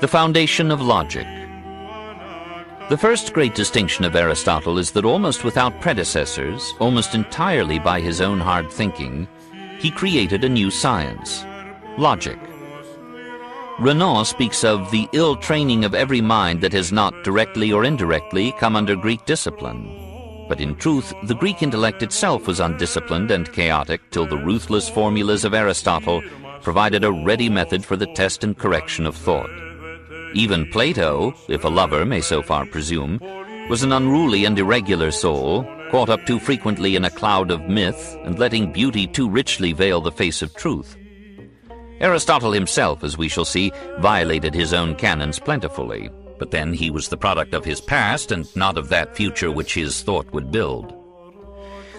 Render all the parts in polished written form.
The foundation of logic. The first great distinction of Aristotle is that almost without predecessors, almost entirely by his own hard thinking, he created a new science, logic. Renan speaks of the ill training of every mind that has not directly or indirectly come under Greek discipline. But in truth, the Greek intellect itself was undisciplined and chaotic till the ruthless formulas of Aristotle provided a ready method for the test and correction of thought. Even Plato, if a lover may so far presume, was an unruly and irregular soul, caught up too frequently in a cloud of myth and letting beauty too richly veil the face of truth. Aristotle himself, as we shall see, violated his own canons plentifully, but then he was the product of his past and not of that future which his thought would build.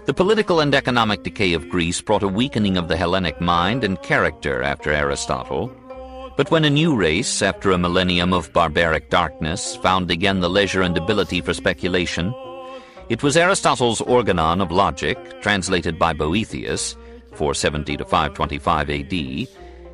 The political and economic decay of Greece brought a weakening of the Hellenic mind and character after Aristotle, but when a new race, after a millennium of barbaric darkness, found again the leisure and ability for speculation, it was Aristotle's organon of logic, translated by Boethius, 470 to 525 AD,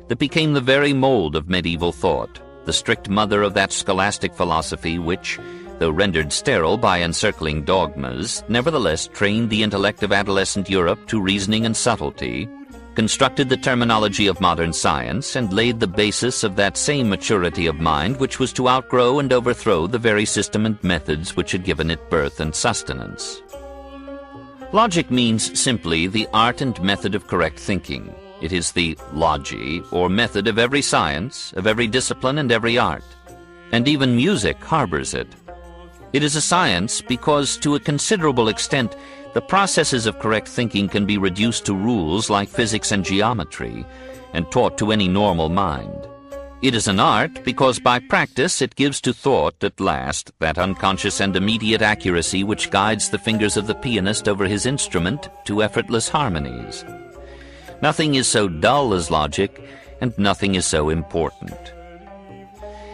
that became the very mold of medieval thought, the strict mother of that scholastic philosophy which, though rendered sterile by encircling dogmas, nevertheless trained the intellect of adolescent Europe to reasoning and subtlety, constructed the terminology of modern science, and laid the basis of that same maturity of mind which was to outgrow and overthrow the very system and methods which had given it birth and sustenance. Logic means simply the art and method of correct thinking. It is the logi, or method of every science, of every discipline and every art. And even music harbors it. It is a science because, to a considerable extent, the processes of correct thinking can be reduced to rules like physics and geometry, and taught to any normal mind. It is an art because by practice it gives to thought, at last, that unconscious and immediate accuracy which guides the fingers of the pianist over his instrument to effortless harmonies. Nothing is so dull as logic, and nothing is so important.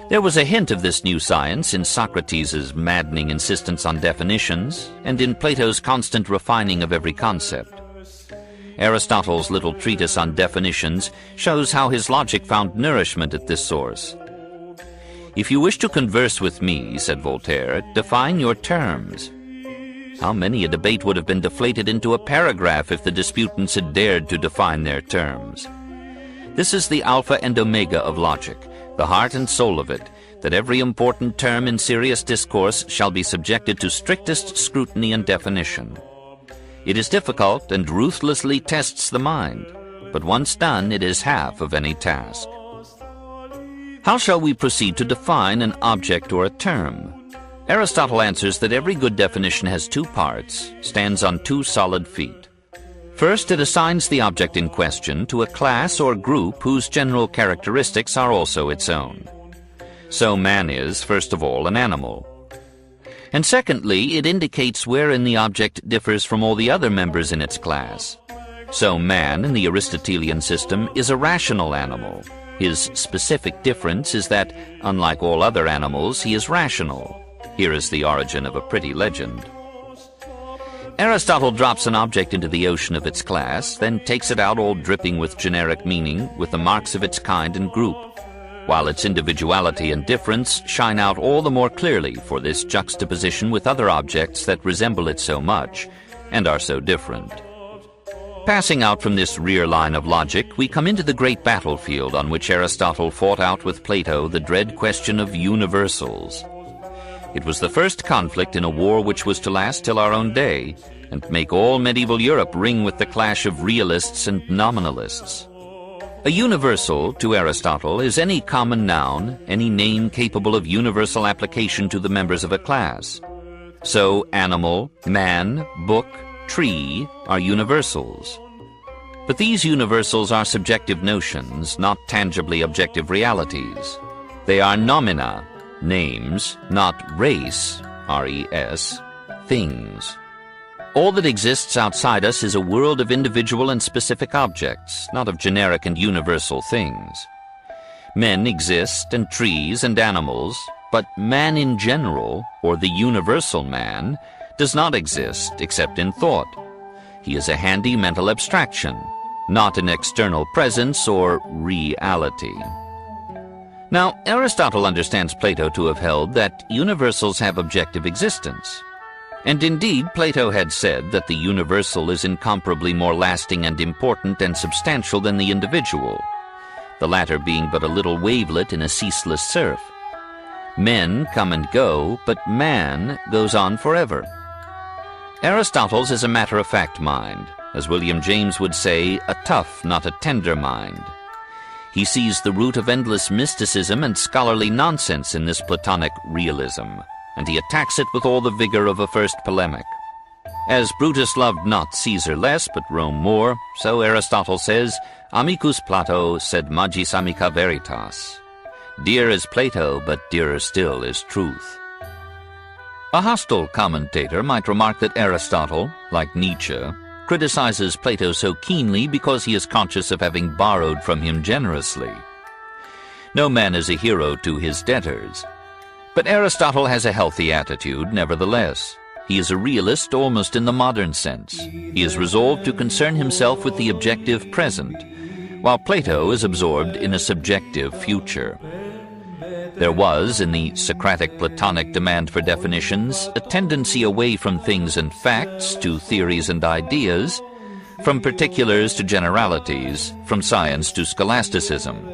There was a hint of this new science in Socrates' maddening insistence on definitions, and in Plato's constant refining of every concept. Aristotle's little treatise on definitions shows how his logic found nourishment at this source. "If you wish to converse with me," said Voltaire, "define your terms." How many a debate would have been deflated into a paragraph if the disputants had dared to define their terms. This is the alpha and omega of logic, the heart and soul of it, that every important term in serious discourse shall be subjected to strictest scrutiny and definition. It is difficult and ruthlessly tests the mind, but once done it is half of any task. How shall we proceed to define an object or a term? Aristotle answers that every good definition has two parts, stands on two solid feet. First, it assigns the object in question to a class or group whose general characteristics are also its own. So man is, first of all, an animal. And secondly, it indicates wherein the object differs from all the other members in its class. So man, in the Aristotelian system, is a rational animal. His specific difference is that, unlike all other animals, he is rational. Here is the origin of a pretty legend. Aristotle drops an object into the ocean of its class, then takes it out all dripping with generic meaning, with the marks of its kind and group, while its individuality and difference shine out all the more clearly for this juxtaposition with other objects that resemble it so much and are so different. Passing out from this rear line of logic, we come into the great battlefield on which Aristotle fought out with Plato the dread question of universals. It was the first conflict in a war which was to last till our own day, and make all medieval Europe ring with the clash of realists and nominalists. A universal, to Aristotle, is any common noun, any name capable of universal application to the members of a class. So animal, man, book, tree are universals. But these universals are subjective notions, not tangibly objective realities. They are nomina, names, not res, R-E-S, things. All that exists outside us is a world of individual and specific objects, not of generic and universal things. Men exist, and trees and animals, but man in general, or the universal man, does not exist except in thought. He is a handy mental abstraction, not an external presence or reality. Now, Aristotle understands Plato to have held that universals have objective existence. And indeed, Plato had said that the universal is incomparably more lasting and important and substantial than the individual, the latter being but a little wavelet in a ceaseless surf. Men come and go, but man goes on forever. Aristotle's is a matter-of-fact mind, as William James would say, a tough, not a tender mind. He sees the root of endless mysticism and scholarly nonsense in this Platonic realism, and he attacks it with all the vigor of a first polemic. As Brutus loved not Caesar less, but Rome more, so Aristotle says, Amicus Plato, sed magis amica veritas. Dear is Plato, but dearer still is truth. A hostile commentator might remark that Aristotle, like Nietzsche, criticizes Plato so keenly because he is conscious of having borrowed from him generously. No man is a hero to his debtors. But Aristotle has a healthy attitude, nevertheless. He is a realist almost in the modern sense. He is resolved to concern himself with the objective present, while Plato is absorbed in a subjective future. There was, in the Socratic Platonic demand for definitions, a tendency away from things and facts to theories and ideas, from particulars to generalities, from science to scholasticism.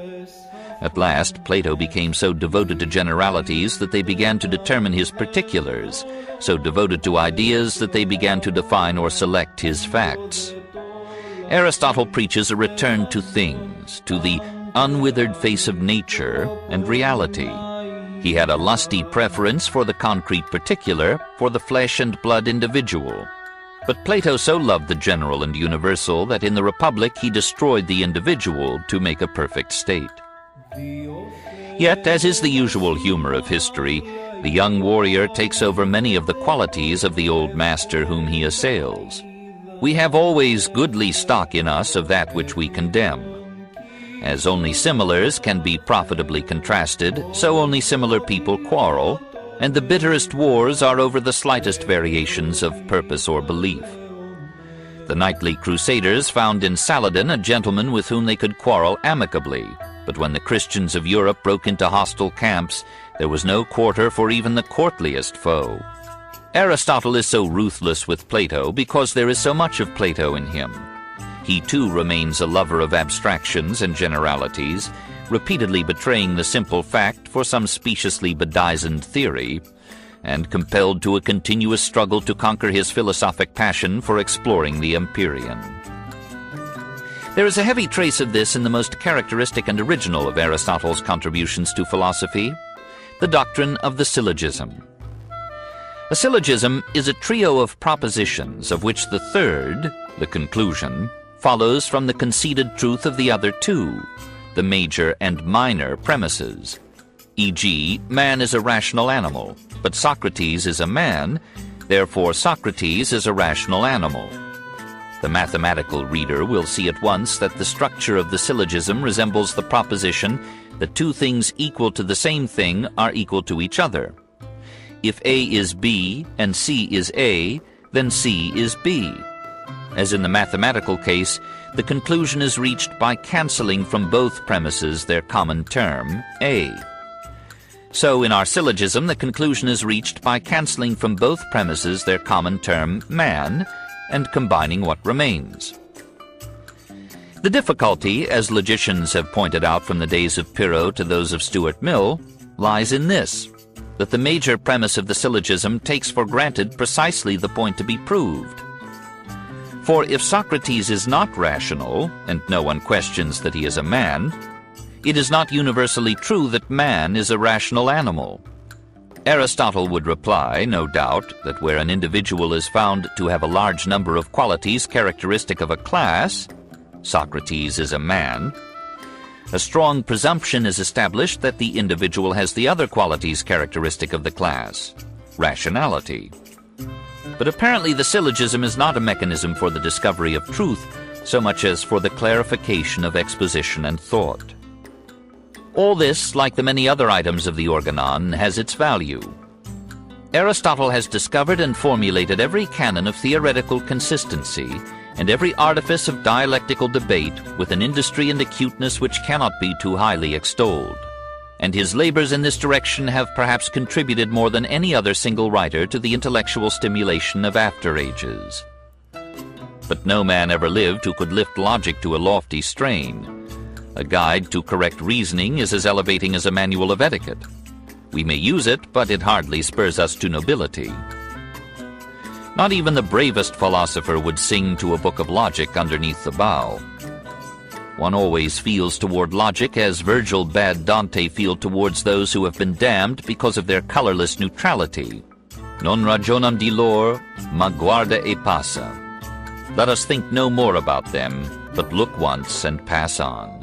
At last, Plato became so devoted to generalities that they began to determine his particulars, so devoted to ideas that they began to define or select his facts. Aristotle preaches a return to things, to the unwithered face of nature and reality. He had a lusty preference for the concrete particular, for the flesh and blood individual. But Plato so loved the general and universal that in the Republic he destroyed the individual to make a perfect state. Yet, as is the usual humor of history, the young warrior takes over many of the qualities of the old master whom he assails. We have always goodly stock in us of that which we condemn. As only similars can be profitably contrasted, so only similar people quarrel, and the bitterest wars are over the slightest variations of purpose or belief. The knightly crusaders found in Saladin a gentleman with whom they could quarrel amicably, but when the Christians of Europe broke into hostile camps, there was no quarter for even the courtliest foe. Aristotle is so ruthless with Plato because there is so much of Plato in him. He too remains a lover of abstractions and generalities, repeatedly betraying the simple fact for some speciously bedizened theory, and compelled to a continuous struggle to conquer his philosophic passion for exploring the Empyrean. There is a heavy trace of this in the most characteristic and original of Aristotle's contributions to philosophy, the doctrine of the syllogism. A syllogism is a trio of propositions of which the third, the conclusion, follows from the conceded truth of the other two, the major and minor premises. E.g., man is a rational animal, but Socrates is a man, therefore Socrates is a rational animal. The mathematical reader will see at once that the structure of the syllogism resembles the proposition that two things equal to the same thing are equal to each other. If A is B and C is A, then C is B. As in the mathematical case, the conclusion is reached by cancelling from both premises their common term, A. So in our syllogism, the conclusion is reached by cancelling from both premises their common term, man, and combining what remains. The difficulty, as logicians have pointed out from the days of Pyrrho to those of Stuart Mill, lies in this, that the major premise of the syllogism takes for granted precisely the point to be proved. For if Socrates is not rational, and no one questions that he is a man, it is not universally true that man is a rational animal. Aristotle would reply, no doubt, that where an individual is found to have a large number of qualities characteristic of a class, Socrates is a man, a strong presumption is established that the individual has the other qualities characteristic of the class, rationality. But apparently the syllogism is not a mechanism for the discovery of truth so much as for the clarification of exposition and thought. All this, like the many other items of the organon, has its value. Aristotle has discovered and formulated every canon of theoretical consistency and every artifice of dialectical debate with an industry and acuteness which cannot be too highly extolled. and his labors in this direction have perhaps contributed more than any other single writer to the intellectual stimulation of after ages. But no man ever lived who could lift logic to a lofty strain. A guide to correct reasoning is as elevating as a manual of etiquette. We may use it, but it hardly spurs us to nobility. Not even the bravest philosopher would sing to a book of logic underneath the bough. One always feels toward logic as Virgil bade Dante feel towards those who have been damned because of their colorless neutrality. Non ragionam di lor, ma guarda e passa. Let us think no more about them, but look once and pass on.